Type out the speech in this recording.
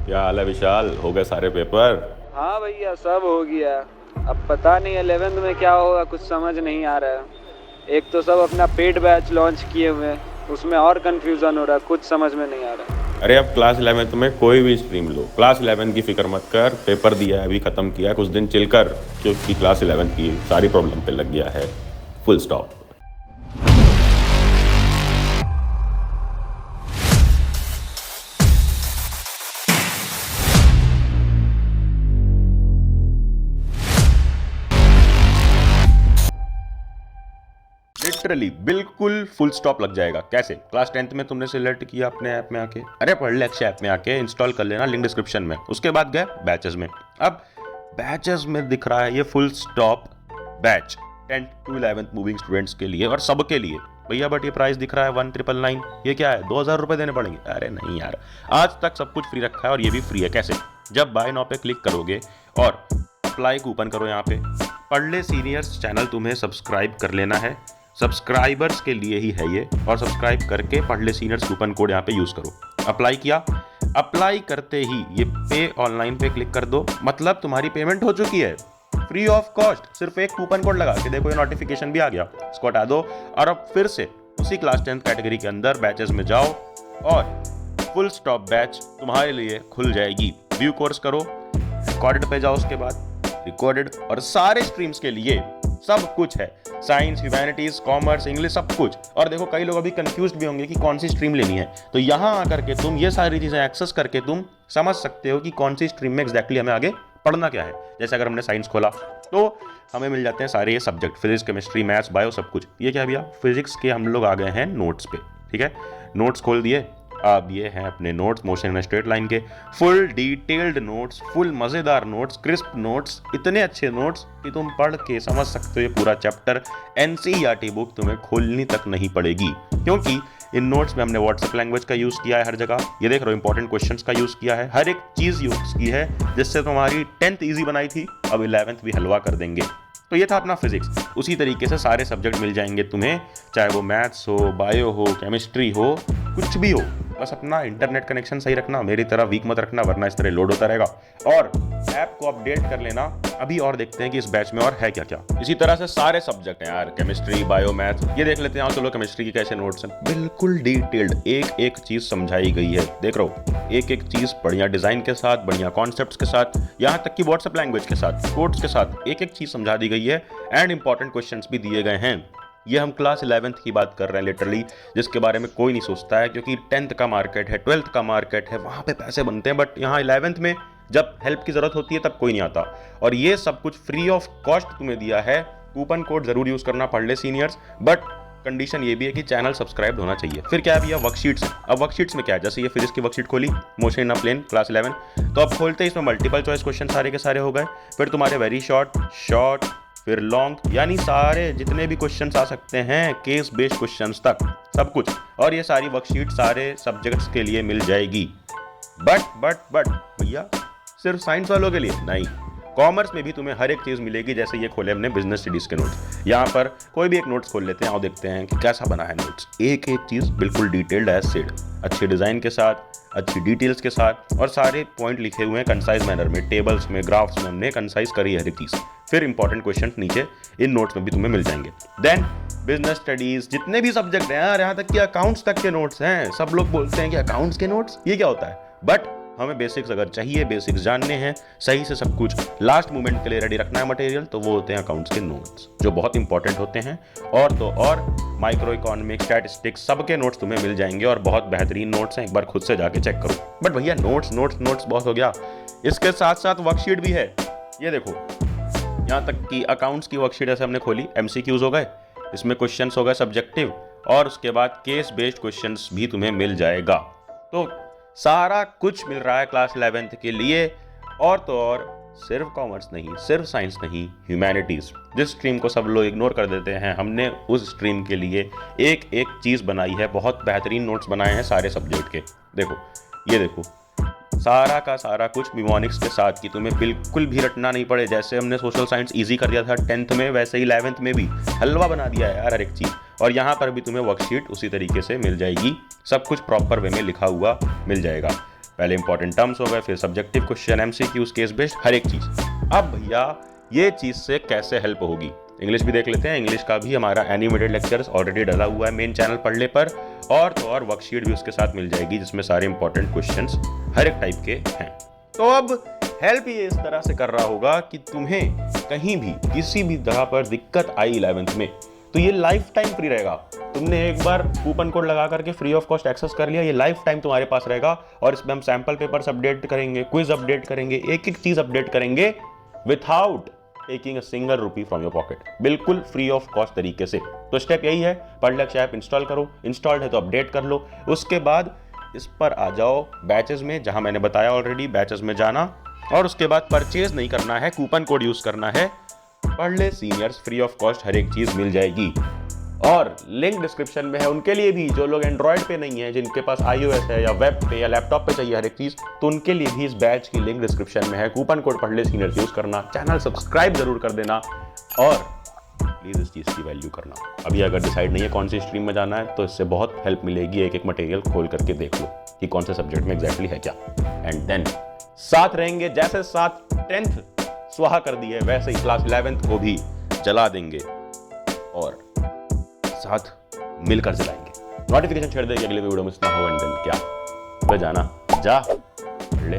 क्या हाल है विशाल, हो गए सारे पेपर? हाँ भैया, सब हो गया। अब पता नहीं 11th में क्या होगा, कुछ समझ नहीं आ रहा है। एक तो सब अपना पेड बैच लॉन्च किए हुए हैं, उसमें और कंफ्यूजन हो रहा है, कुछ समझ में नहीं आ रहा है। अरे अब क्लास 11th में कोई भी स्ट्रीम लो, क्लास 11 की फिक्र मत कर। पेपर दिया है, अभी ख़त्म किया है, कुछ दिन चिल कर, क्योंकि क्लास 11 की सारी प्रॉब्लम पे लग गया है फुल स्टॉप। लिटरली बिल्कुल फुल स्टॉप लग जाएगा। कैसे? क्लास 10th में तुमने सिलेक्ट किया अपने ऐप में आके, अरे पढ़ ले अच्छे ऐप में आके, इंस्टॉल कर लेना, लिंक डिस्क्रिप्शन में। उसके बाद गए बैचेस में। अब बैचेस में दिख रहा है ये full stop batch 10th to 11th moving students के लिए और सबके लिए। भैया बट ये प्राइस दिख रहा है 1999। ये क्या है, 2000 रुपये देने पड़ेंगे? अरे नहीं यार, आज तक सब कुछ फ्री रखा है और ये भी फ्री है। कैसे? जब बाय नाउ पे क्लिक करोगे और अप्लाई कूपन करो, यहाँ पे पढ़ ले सीनियर्स चैनल तुम्हें सब्सक्राइब कर लेना है। सब्सक्राइबर्स के लिए ही है ये, और सब्सक्राइब करके पढ़ ले सीनियर्स कूपन कोड यहाँ पे यूज़ करो। अप्लाई किया, अप्लाई करते ही ये पे ऑनलाइन पे क्लिक कर दो, मतलब तुम्हारी पेमेंट हो चुकी है फ्री ऑफ कॉस्ट। सिर्फ एक कूपन कोड लगा के देखो, ये नोटिफिकेशन भी आ गया, इसको हटा दो और अब फिर से उसी क्लास 10 कैटेगरी के अंदर बैचेस में जाओ और फुल स्टॉप बैच तुम्हारे लिए खुल जाएगी। व्यू कोर्स करो, रिकॉर्डेड पे जाओ, उसके बाद रिकॉर्डेड, और सारे स्ट्रीम्स के लिए सब कुछ है, साइंस, ह्यूमैनिटीज, कॉमर्स, इंग्लिश, सब कुछ। और देखो कई लोग अभी कंफ्यूज भी होंगे कि कौन सी स्ट्रीम लेनी है, तो यहाँ आकर के तुम ये सारी चीज़ें एक्सेस करके तुम समझ सकते हो कि कौन सी स्ट्रीम में एग्जैक्टली हमें आगे पढ़ना क्या है। जैसे अगर हमने साइंस खोला तो हमें मिल जाते हैं सारे ये subject, physics, chemistry, maths, bio, सब कुछ। ये क्या भैया, फिजिक्स के हम लोग आ गए हैं नोट्स पे। ठीक है, नोट्स खोल दिए। अब ये हैं अपने notes, motion and straight line के फुल डिटेल्ड नोट्स, फुल मज़ेदार नोट्स, क्रिस्प नोट्स, इतने अच्छे नोट्स कि तुम पढ़ के समझ सकते हो ये पूरा चैप्टर। एनसीईआरटी बुक तुम्हें खोलनी तक नहीं पड़ेगी, क्योंकि इन नोट्स में हमने व्हाट्सएप लैंग्वेज का यूज़ किया है हर जगह। ये देख रहे हो, इंपॉर्टेंट क्वेश्चंस का यूज़ किया है, हर एक चीज़ यूज़ की है, जिससे तुम्हारी 10th ईजी बनाई थी, अब 11th भी हलवा कर देंगे। तो ये था अपना फिजिक्स। उसी तरीके से सारे सब्जेक्ट मिल जाएंगे तुम्हें, चाहे वो मैथ्स हो, बायो हो, केमिस्ट्री हो, कुछ भी हो। बस अपना इंटरनेट कनेक्शन सही रखना, मेरी तरह वीक मत रखना, वरना इस तरह लोड होता रहेगा। और ऐप को अपडेट कर लेना। अभी और देखते हैं कि इस बैच में और है क्या क्या। इसी तरह से सारे सब्जेक्ट हैं यार, केमिस्ट्री, बायो, मैथ्स, ये देख लेते हैं। चलो केमिस्ट्री की कैसे नोट्स हैं, बिल्कुल डिटेल्ड, एक एक चीज़ समझाई गई है। देख रहा हूँ, एक एक चीज़ बढ़िया डिज़ाइन के साथ, बढ़िया कॉन्सेप्ट्स के साथ, यहाँ तक कि व्हाट्सएप लैंग्वेज के साथ, कोड्स के साथ, एक एक चीज़ समझा दी गई है एंड इंपॉर्टेंट क्वेश्चंस भी दिए गए हैं। ये हम क्लास 11th की बात कर रहे हैं लिटरली, जिसके बारे में कोई नहीं सोचता है, क्योंकि 10th का मार्केट है, 12th का मार्केट है, वहाँ पे पैसे बनते हैं। बट यहाँ 11th में जब हेल्प की ज़रूरत होती है तब कोई नहीं आता, और ये सब कुछ फ्री ऑफ कॉस्ट तुम्हें दिया है। कूपन कोड ज़रूर यूज़ करना, पढ़ ले सीनियर्स, बट कंडीशन ये भी है कि चैनल सब्सक्राइब होना चाहिए। फिर क्या है भैया, वर्कशीट्स है। अब वर्कशीट्स में क्या है, जैसे ये फिजिक्स की वर्कशीट खोली, motion in a plane class 11, तो अब खोलते ही इसमें मल्टीपल चॉइस क्वेश्चन सारे के सारे हो गए। फिर तुम्हारे वेरी शॉर्ट, शॉर्ट, फिर लॉन्ग, यानी सारे जितने भी क्वेश्चंस आ सकते हैं, केस बेस्ड क्वेश्चंस तक, सब कुछ। और ये सारी वर्कशीट सारे सब्जेक्ट्स के लिए मिल जाएगी। बट भैया सिर्फ साइंस वालों के लिए नहीं, कॉमर्स में भी तुम्हें हर एक चीज़ मिलेगी। जैसे ये खोले हमने बिजनेस स्टडीज़ के नोट्स, यहाँ पर कोई भी एक नोट्स खोल लेते हैं और देखते हैं कि कैसा बना है नोट्स। एक एक चीज़ बिल्कुल डिटेल्ड एज सेड, अच्छे डिज़ाइन के साथ, अच्छी डिटेल्स के साथ, और सारे पॉइंट लिखे हुए हैं कंसाइज मैनर में, टेबल्स में, ग्राफ्स में हमने कंसाइज करी है हर एक चीज़। फिर इंपॉर्टेंट क्वेश्चन नीचे इन नोट्स में भी तुम्हें मिल जाएंगे। देन बिजनेस स्टडीज़, जितने भी सब्जेक्ट हैं यार, यहाँ तक कि अकाउंट्स तक के नोट्स हैं। सब लोग बोलते हैं कि अकाउंट्स के नोट्स ये क्या होता है, बट हमें बेसिक्स अगर चाहिए, बेसिक्स जानने हैं, सही से सब कुछ लास्ट मोमेंट के लिए रेडी रखना है मटेरियल, तो वो होते हैं अकाउंट्स के नोट्स, जो बहुत इंपॉर्टेंट होते हैं। और तो और माइक्रो इकोनॉमिक्स, स्टैटिस्टिक्स, सबके नोट्स तुम्हें मिल जाएंगे, और बहुत बेहतरीन नोट्स हैं, एक बार खुद से जाके चेक करो। बट भैया नोट्स नोट्स नोट्स बहुत हो गया, इसके साथ साथ वर्कशीट भी है। ये देखो, यहाँ तक कि अकाउंट्स की वर्कशीट ऐसे हमने खोली, MCQs हो गए, इसमें क्वेश्चंस हो गए सब्जेक्टिव, और उसके बाद केस बेस्ड क्वेश्चंस भी तुम्हें मिल जाएगा। तो सारा कुछ मिल रहा है क्लास 11th के लिए। और तो और सिर्फ कॉमर्स नहीं, सिर्फ साइंस नहीं, ह्यूमैनिटीज़, जिस स्ट्रीम को सब लोग इग्नोर कर देते हैं, हमने उस स्ट्रीम के लिए एक एक चीज़ बनाई है। बहुत बेहतरीन नोट्स बनाए हैं सारे सब्जेक्ट के। देखो, ये देखो, सारा का सारा कुछ मिमोनिक्स के साथ, कि तुम्हें बिल्कुल भी रटना नहीं पड़े। जैसे हमने सोशल साइंस इजी कर दिया था 10th में, वैसे ही 11th में भी हलवा बना दिया है यार हर एक चीज़। और यहाँ पर भी तुम्हें वर्कशीट उसी तरीके से मिल जाएगी, सब कुछ प्रॉपर वे में लिखा हुआ मिल जाएगा। पहले इंपॉर्टेंट टर्म्स हो गए, फिर subjective question, MCQs, case based, हर एक चीज। अब भैया ये चीज से कैसे हेल्प होगी, इंग्लिश भी देख लेते हैं। इंग्लिश का भी हमारा एनिमेटेड लेक्चर्स ऑलरेडी डला हुआ है मेन चैनल पढ़ने पर, और तो और वर्कशीट भी उसके साथ मिल जाएगी जिसमें सारे इंपॉर्टेंट क्वेश्चंस हर एक टाइप के हैं। तो अब हेल्प ये इस तरह से कर रहा होगा कि तुम्हें कहीं भी किसी भी तरह पर दिक्कत आई 11th में तो ये लाइफ टाइम फ्री रहेगा। तुमने एक बार कूपन कोड लगा करके फ्री ऑफ कॉस्ट एक्सेस कर लिया, ये लाइफ टाइम तुम्हारे पास रहेगा। और इसमें हम सैंपल पेपर्स अपडेट करेंगे, क्विज अपडेट करेंगे, एक एक चीज अपडेट करेंगे without taking a single rupee from your pocket, बिल्कुल फ्री ऑफ कॉस्ट तरीके से। तो स्टेप यही है, पढ़लक्ष्य ऐप इंस्टॉल करो, इंस्टॉल्ड है तो अपडेट कर लो, उसके बाद इस पर आ जाओ बैचेस में, जहां मैंने बताया ऑलरेडी बैचेस में जाना, और उसके बाद परचेज नहीं करना है, कूपन कोड यूज करना है, पढ़ले सीनियर्स फ्री ऑफ कॉस्ट हर एक चीज मिल जाएगी। और लिंक डिस्क्रिप्शन में है उनके लिए भी जो लोग एंड्रॉइड पे नहीं है, जिनके पास iOS है या वेब पे या लैपटॉप पे चाहिए हर एक चीज, तो उनके लिए भी इस बैच की लिंक डिस्क्रिप्शन में है। कूपन कोड पढ़ले सीनियर्स यूज करना, चैनल सब्सक्राइब जरूर कर देना, और प्लीज इस चीज की वैल्यू करना। अभी अगर डिसाइड नहीं है कौन सी स्ट्रीम में जाना है तो इससे बहुत हेल्प मिलेगी, एक एक मटेरियल खोल करके देख लो कि कौन से सब्जेक्ट में एग्जैक्टली है क्या, एंड देन साथ रहेंगे। जैसे साथ 10th स्वाहा कर दी है वैसे ही क्लास 11th को भी जला देंगे और साथ मिलकर जलाएंगे। नोटिफिकेशन छेड़ देंगे अगले वीडियो में, इतना हो एंड देन क्या, जाना जा ले।